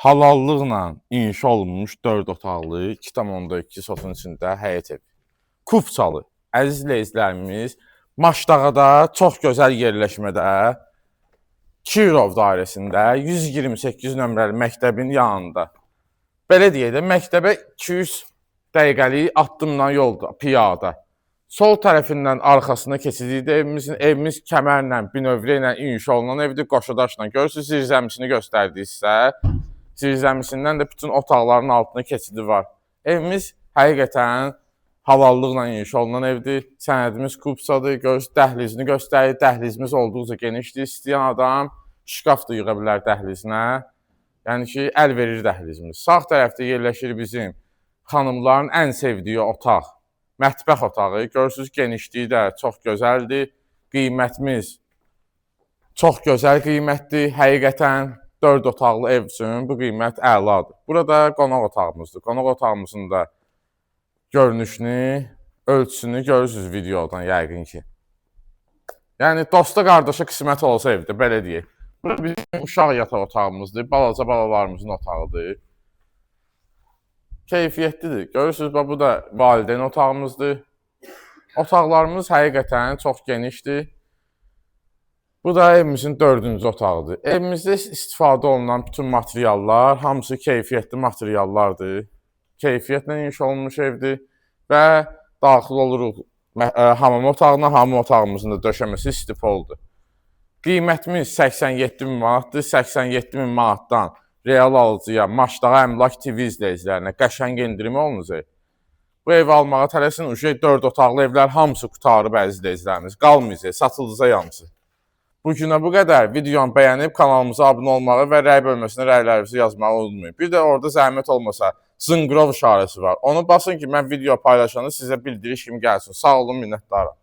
Halallıqla inşa olunmuş 4 otaqlı 2,2 sotun içində həyət evi. Kupçalı. Əziz izləyicilərimiz, Maşdağada çox gözəl yerləşmədə Kirov dairəsində 128 nömrəli məktəbin yanında. Belə deyək də, məktəbə 200 dəqiqəlik addımla yolda, piyada. Sol tərəfindən arxasına keçidikdə evimiz kəmərlə, binövrə ilə inşa olunan evdir, qoşadaşla. Görürsünüz, zirzəmisini göstərdiksə, zirzəmisindən də bütün otaqların altına keçidi var. Evimiz həqiqətən halallıqla inşa olunan evdir. Sənədimiz Kupçadır. Görürsünüz, dəhlizini göstərir. Dəhlizimiz olduqca genişdir. İstəyən adam şkaf da yığa bilər dəhlizinə. Yəni ki, əl verir dəhlizimiz. Sağ tərəfdə yerləşir bizim xanımların ən sevdiyi otaq. Mətbəx otağı. Görürsünüz, genişliyi də çox gözəldir. Qiymətimiz çox gözəl qiymətdir. Həqiqətən 4 otaqlı ev üçün bu qiymət əladır. Burada qonaq otağımızdır. Qonaq otağımızın da görünüşünü, ölçüsünü görürsünüz videodan yəqin ki. Yəni, dosta qardaşa qismət olsa evdə, belə deyək. Burada bizim uşaq yataq otağımızdır. Balaca balalarımızın otağıdır. Keyfiyyətlidir. Görürsünüz, bu da valideyn otağımızdır. Otaqlarımız həqiqətən çox genişdir. Bu da evimizin 4-cü otağıdır. Evimizdə istifadə olunan bütün materiallar, hamısı keyfiyyətli materiallardır. Keyfiyyətlə inşa olunmuş evdir və daxil oluruq hamam otağına. Hamam otağımızın da döşəməsi istipoldur. Qiymətimiz 87 min manatdır. 87 min manatdan real alıcıya, Maşdağa Əmlak TV izləyicilərinə qəşəng endirimi olunacaq. Bu evi almağa tələsin. 4 otaqlı evlər hamısı qutarıb əziz izləyicilərimiz. Qalmayacaq, satılacaq hamısı. Bu günə bu qədər. Videonu bəyənib kanalımıza abunə olmağı və rəy bölməsinə rəylərinizi yazmağı unutmayın. Bir də orada zəhmət olmasa zınqrov işarəsi var. Onu basın ki, mən video paylaşanda sizə bildiriş kimi gəlsin. Sağ olun, minnətdarım.